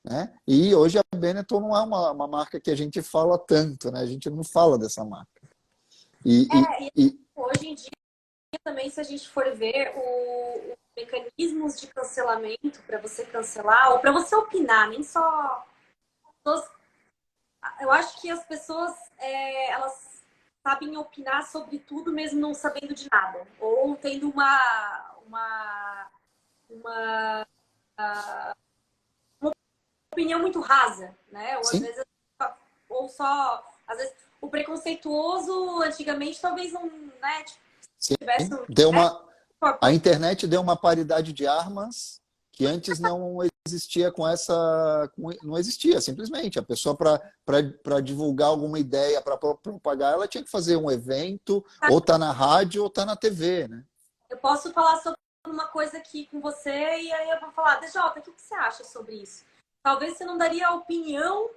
né? E hoje a Benetton não é uma marca que a gente fala tanto, né? A gente não fala dessa marca. E hoje em dia também, se a gente for ver os mecanismos de cancelamento para você cancelar ou para você opinar, nem só. Eu acho que as pessoas elas sabem opinar sobre tudo mesmo não sabendo de nada ou tendo uma opinião muito rasa, né? Ou às Sim, vezes às vezes o preconceituoso antigamente talvez não, né, sim. tivesse A internet deu uma paridade de armas que antes não existia não existia, simplesmente. A pessoa, para divulgar alguma ideia, para propagar, ela tinha que fazer um evento, ou tá na rádio, ou tá na TV, né? Eu posso falar sobre uma coisa aqui com você e aí eu vou falar, DJ, o que você acha sobre isso? Talvez você não daria a opinião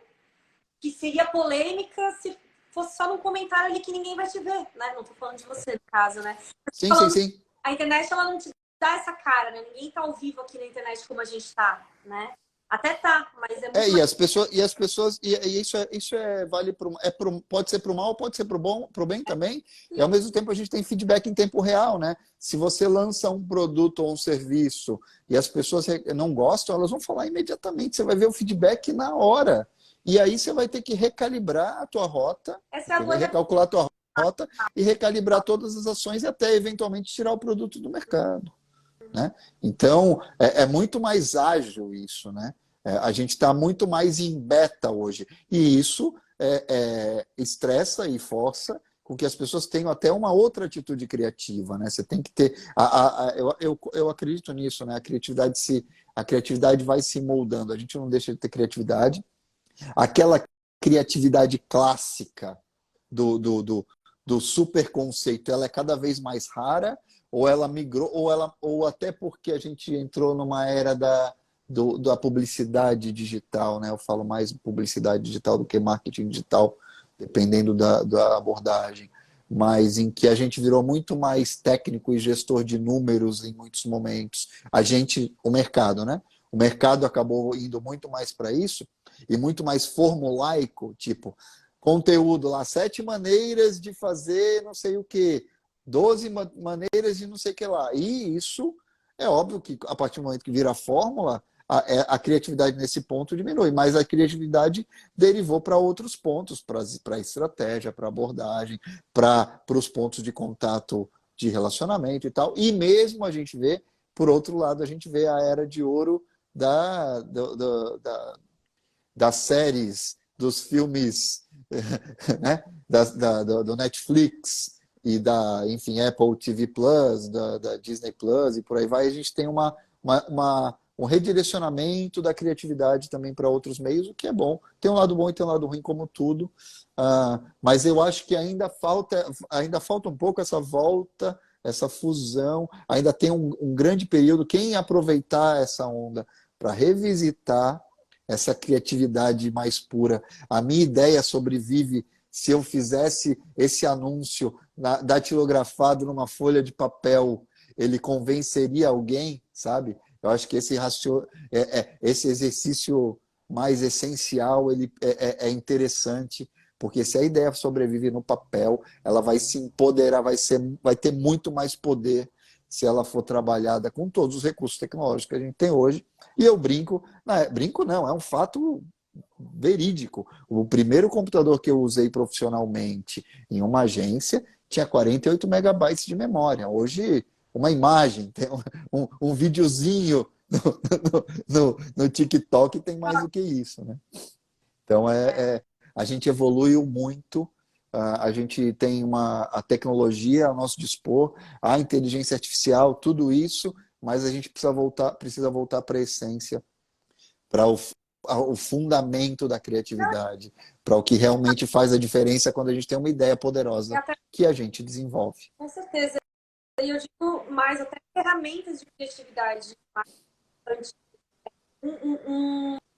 que seria polêmica se fosse só num comentário ali que ninguém vai te ver, né? Não tô falando de você, no caso, né? Sim, sim, sim. A internet, ela não te dá essa cara, né? Ninguém tá ao vivo aqui na internet como a gente tá, né? Até tá, mas é muito E mais... as pessoas, isso vale pode ser para o mal, pode ser para o bom, para o bem também. E ao mesmo tempo a gente tem feedback em tempo real, né? Se você lança um produto ou um serviço e as pessoas não gostam, elas vão falar imediatamente. Você vai ver o feedback na hora. E aí você vai ter que recalibrar a tua rota, Essa é a entendeu? doida. Recalcular a tua rota e recalibrar todas as ações e até eventualmente tirar o produto do mercado, né? Então, é muito mais ágil isso, né? A gente está muito mais em beta hoje. E isso estressa e força com que as pessoas tenham até uma outra atitude criativa, né? Você tem que ter... eu acredito nisso, né? A criatividade vai se moldando. A gente não deixa de ter criatividade. Aquela criatividade clássica do super conceito, ela é cada vez mais rara, ou ela migrou, ou até porque a gente entrou numa era da publicidade digital, né? Eu falo mais publicidade digital do que marketing digital, dependendo da abordagem, mas em que a gente virou muito mais técnico e gestor de números em muitos momentos. O mercado, né? o mercado acabou indo muito mais para isso e muito mais formulaico, tipo, conteúdo lá, 7 maneiras de fazer não sei o quê, 12 maneiras de não sei o que lá. E isso é óbvio que a partir do momento que vira fórmula, a criatividade nesse ponto diminui, mas a criatividade derivou para outros pontos, para a estratégia, para abordagem, para os pontos de contato de relacionamento e tal. E mesmo a gente vê, por outro lado, a gente vê a era de ouro das séries, dos filmes, né? do Netflix e enfim, Apple TV Plus, da Disney Plus e por aí vai. A gente tem um redirecionamento da criatividade também para outros meios, o que é bom. Tem um lado bom e tem um lado ruim, como tudo. Mas eu acho que ainda falta um pouco essa volta, essa fusão. Ainda tem um grande período. Quem aproveitar essa onda para revisitar essa criatividade mais pura. A minha ideia sobrevive se eu fizesse esse anúncio datilografado numa folha de papel, ele convenceria alguém, sabe? Eu acho que esse exercício mais essencial ele é interessante, porque se a ideia sobrevive no papel, ela vai se empoderar, vai ter muito mais poder se ela for trabalhada com todos os recursos tecnológicos que a gente tem hoje. E eu brinco, brinco não, é um fato verídico. O primeiro computador que eu usei profissionalmente em uma agência tinha 48 megabytes de memória. Hoje, uma imagem, tem um videozinho no TikTok tem mais do que isso, né? Então, a gente evoluiu muito, a gente tem a tecnologia ao nosso dispor, a inteligência artificial, tudo isso, mas a gente precisa voltar para a essência, para o fundamento da criatividade, para o que realmente faz a diferença quando a gente tem uma ideia poderosa que a gente desenvolve. Com certeza. E eu digo mais, até ferramentas de criatividade.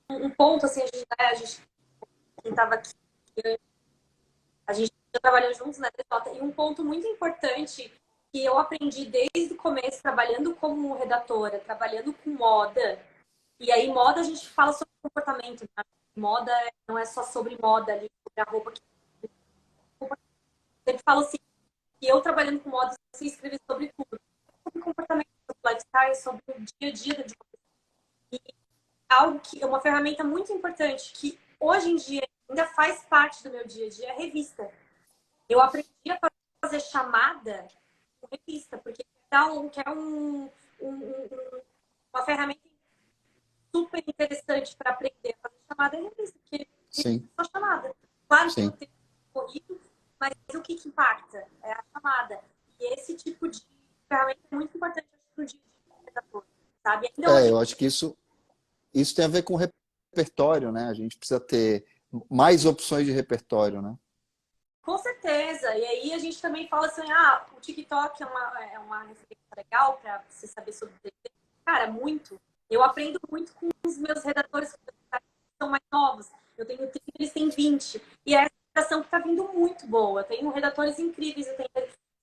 Um ponto, assim, a gente estava aqui, a gente já trabalhou juntos, né, e um ponto muito importante que eu aprendi desde o começo, trabalhando como redatora, trabalhando com moda. E aí, moda, a gente fala sobre comportamento, né? Moda não é só sobre moda ali, sobre a roupa. Eu sempre falo assim, que eu trabalhando com moda, você escreve sobre tudo. Sobre comportamento, sobre lifestyle, sobre o dia a dia da pessoa. E algo que é uma ferramenta muito importante, que hoje em dia ainda faz parte do meu dia a dia, é a revista. Eu aprendi a fazer chamada com revista, porque é uma ferramenta super interessante para aprender a fazer chamada é revista, porque Sim. é só chamada. Claro que Sim. não tem corrido, mas o que impacta é a chamada. E esse tipo de ferramenta é muito importante para o dia a dia do redator, sabe? Eu acho que isso tem a ver com repertório, né? A gente precisa ter mais opções de repertório, né? Com certeza. E aí a gente também fala assim, o TikTok é uma referência legal para você saber sobre TV. Cara, muito. Eu aprendo muito com os meus redatores que são mais novos. Eu tenho 30, eles têm 20. E é essa geração que está vindo muito boa. Eu tenho redatores incríveis, eu tenho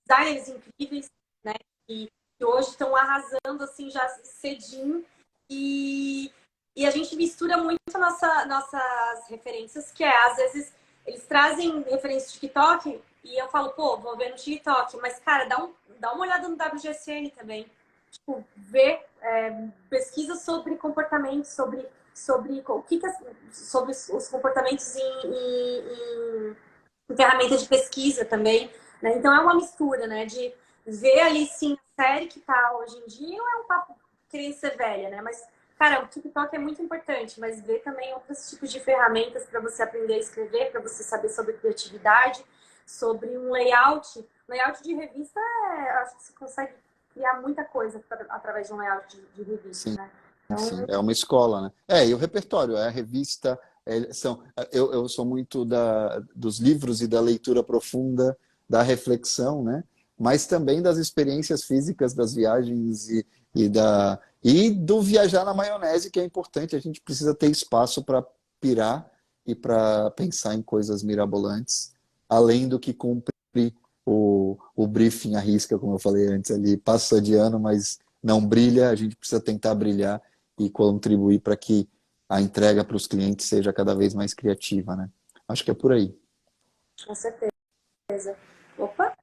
designers incríveis, né? Que hoje estão arrasando assim já cedinho. E a gente mistura muito nossas referências, que é, às vezes, eles trazem referências de TikTok e eu falo, pô, vou ver no TikTok. Mas, cara, dá uma olhada no WGSN também. Tipo, ver pesquisa sobre comportamento, sobre os comportamentos em ferramentas de pesquisa também, né? Então é uma mistura, né? De ver ali sim a série que tá hoje em dia, não é um papo querer ser velha, né? Mas, cara, o TikTok é muito importante, mas ver também outros tipos de ferramentas para você aprender a escrever, para você saber sobre criatividade, sobre um layout. Layout de revista, acho que você consegue criar muita coisa através de um layout de revista, Sim. né? Então, Sim, é uma escola, né? E o repertório, a revista, eu sou muito dos livros e da leitura profunda, da reflexão, né? Mas também das experiências físicas, das viagens e do viajar na maionese, que é importante. A gente precisa ter espaço para pirar e para pensar em coisas mirabolantes, além do que cumprir o briefing à risca, como eu falei antes ali, passa de ano, mas não brilha, a gente precisa tentar brilhar e contribuir para que a entrega para os clientes seja cada vez mais criativa, né? Acho que é por aí. Com certeza. Opa!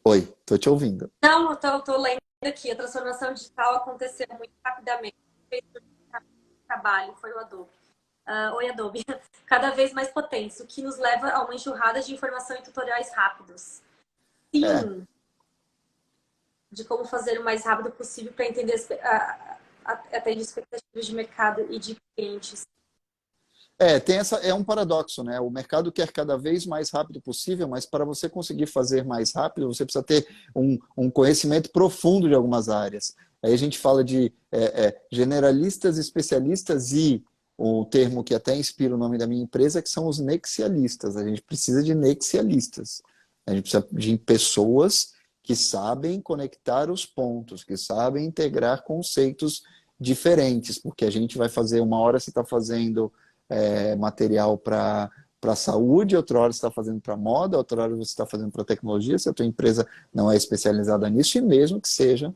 Oi, tô te ouvindo. Não, eu tô lendo aqui. A transformação digital aconteceu muito rapidamente. Fez o trabalho, foi o Adobe. Oi, Adobe. Cada vez mais potentes, o que nos leva a uma enxurrada de informação e tutoriais rápidos. É, Sim, de como fazer o mais rápido possível para entender atender expectativas de mercado e de clientes. é um paradoxo, né? O mercado quer cada vez mais rápido possível, mas para você conseguir fazer mais rápido, você precisa ter um conhecimento profundo de algumas áreas. Aí a gente fala de generalistas, especialistas e o termo que até inspira o nome da minha empresa, que são os nexialistas. A gente precisa de nexialistas. A gente precisa de pessoas que sabem conectar os pontos, que sabem integrar conceitos diferentes, porque a gente vai fazer, uma hora você está fazendo material para saúde, outra hora você está fazendo para moda, outra hora você está fazendo para tecnologia, se a tua empresa não é especializada nisso, e mesmo que seja,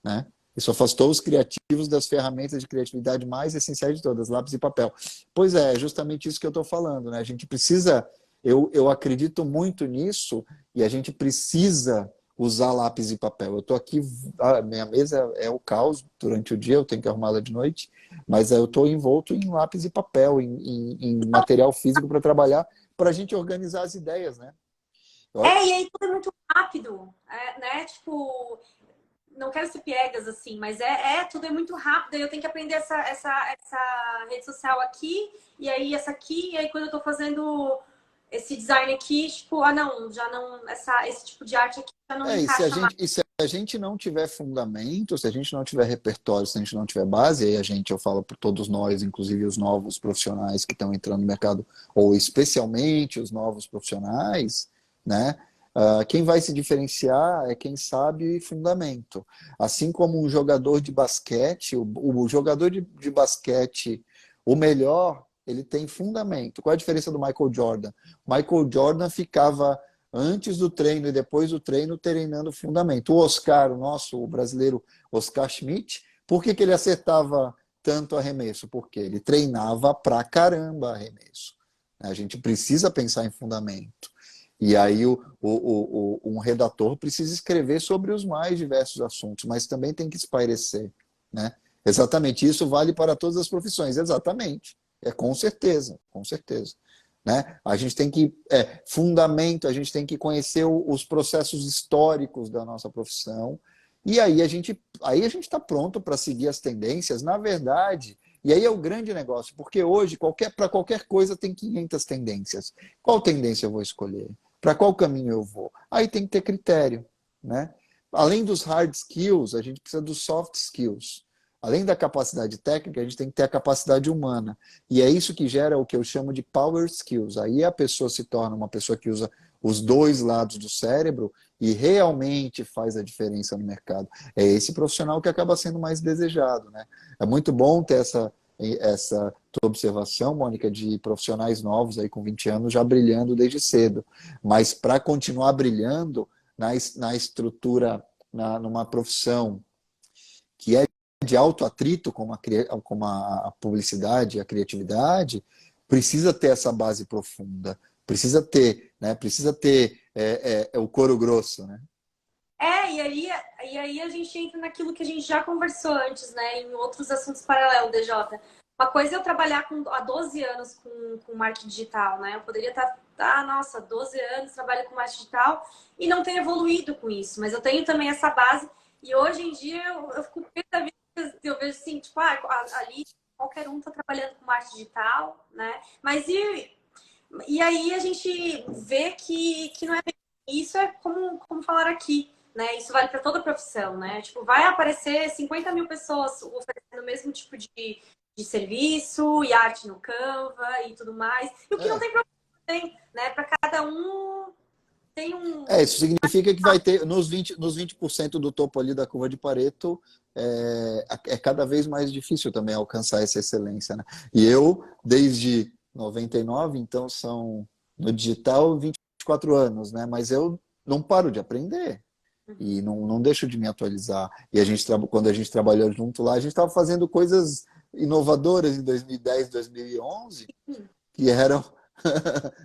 né? Isso afastou os criativos das ferramentas de criatividade mais essenciais de todas, lápis e papel. Pois é justamente isso que eu estou falando, né? A gente precisa, eu acredito muito nisso, e a gente precisa usar lápis e papel. Eu estou aqui, a minha mesa é o caos durante o dia, eu tenho que arrumá-la de noite, mas eu estou envolto em lápis e papel, em material físico para trabalhar, para a gente organizar as ideias, né? E aí tudo é muito rápido, né? Tipo, não quero ser piegas assim, mas tudo é muito rápido. Eu tenho que aprender essa rede social aqui, e aí essa aqui, e aí quando eu tô fazendo esse design aqui, tipo, não, já não, esse tipo de arte aqui já não me encaixa mais. E se a gente não tiver fundamento, se a gente não tiver repertório, se a gente não tiver base, aí eu falo por todos nós, inclusive os novos profissionais que estão entrando no mercado, ou especialmente os novos profissionais, né? Quem vai se diferenciar é quem sabe fundamento. Assim como um jogador de basquete, o jogador de basquete, o melhor, ele tem fundamento. Qual a diferença do Michael Jordan? Michael Jordan ficava antes do treino e depois do treino treinando fundamento. O Oscar, o brasileiro Oscar Schmidt, por que ele acertava tanto arremesso? Porque ele treinava pra caramba arremesso. A gente precisa pensar em fundamento. E aí um redator precisa escrever sobre os mais diversos assuntos, mas também tem que espairecer, né? Exatamente, isso vale para todas as profissões, exatamente. Com certeza, com certeza. Né? A gente tem que, fundamento, a gente tem que conhecer os processos históricos da nossa profissão, e aí a gente está pronto para seguir as tendências, na verdade, e aí é o grande negócio, porque hoje, para qualquer coisa, tem 500 tendências. Qual tendência eu vou escolher? Para qual caminho eu vou? Aí tem que ter critério, né? Além dos hard skills, a gente precisa dos soft skills. Além da capacidade técnica, a gente tem que ter a capacidade humana. E é isso que gera o que eu chamo de power skills. Aí a pessoa se torna uma pessoa que usa os dois lados do cérebro e realmente faz a diferença no mercado. É esse profissional que acaba sendo mais desejado, né? É muito bom ter essa tua observação, Mônica, de profissionais novos aí com 20 anos já brilhando desde cedo. Mas para continuar brilhando na estrutura, numa profissão que é de alto atrito, como a publicidade, a criatividade, precisa ter essa base profunda, precisa ter, né? Precisa ter o couro grosso, né? E aí a gente entra naquilo que a gente já conversou antes, né? Em outros assuntos paralelos, DJ. Uma coisa é eu trabalhar há 12 anos com marketing digital, né? Eu poderia nossa, 12 anos trabalho com marketing digital e não ter evoluído com isso. Mas eu tenho também essa base e hoje em dia eu fico pé da vida, eu vejo assim, tipo, ali qualquer um tá trabalhando com marketing digital, né? Mas e aí a gente vê que não é bem isso, é como falar aqui. Né? Isso vale para toda a profissão, né? Tipo, vai aparecer 50 mil pessoas oferecendo o mesmo tipo de serviço e arte no Canva e tudo mais. E o que não tem problema, tem, né? Para cada um tem um. Isso significa que vai ter, nos 20% do topo ali da curva de Pareto, é cada vez mais difícil também alcançar essa excelência, né? E eu, desde 99, então são, no digital, 24 anos, né? Mas eu não paro de aprender. E não deixo de me atualizar. E quando a gente trabalhou junto lá, a gente estava fazendo coisas inovadoras em 2010, 2011, que eram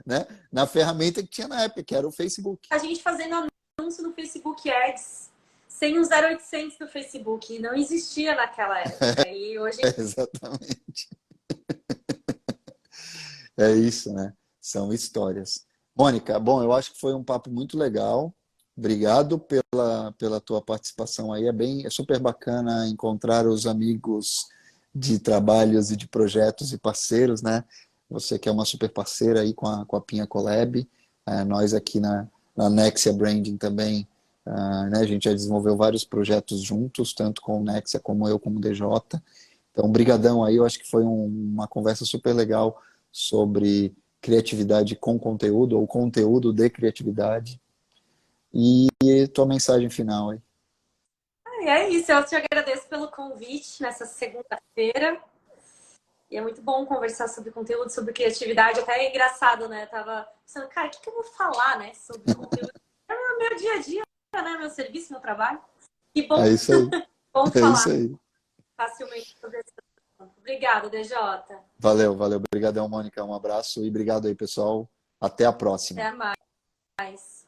né, na ferramenta que tinha na época, que era o Facebook. A gente fazendo anúncio no Facebook Ads, sem o 0800 do Facebook, não existia naquela época. E hoje Exatamente. É isso, né? São histórias. Mônica, bom, eu acho que foi um papo muito legal. Obrigado pela tua participação aí. É super bacana encontrar os amigos de trabalhos e de projetos e parceiros, né? Você que é uma super parceira aí com a Pinha Collab. Nós aqui na Nexia Branding também, né? A gente já desenvolveu vários projetos juntos, tanto com o Nexia como eu, como o DJ. Então, brigadão aí. Eu acho que foi uma conversa super legal sobre criatividade com conteúdo, ou conteúdo de criatividade. E tua mensagem final aí. e é isso, eu te agradeço pelo convite nessa segunda-feira. E é muito bom conversar sobre conteúdo, sobre criatividade. Até é engraçado, né? Eu tava pensando, cara, o que eu vou falar, né? Sobre conteúdo. É o meu dia a dia, né? Meu serviço, meu trabalho. Que É bom, isso aí. bom É isso falar aí. facilmente sobre esse assunto. Obrigada, DJ. Valeu, valeu. Obrigadão, Mônica. Um abraço e obrigado aí, pessoal. Até a próxima. Até mais.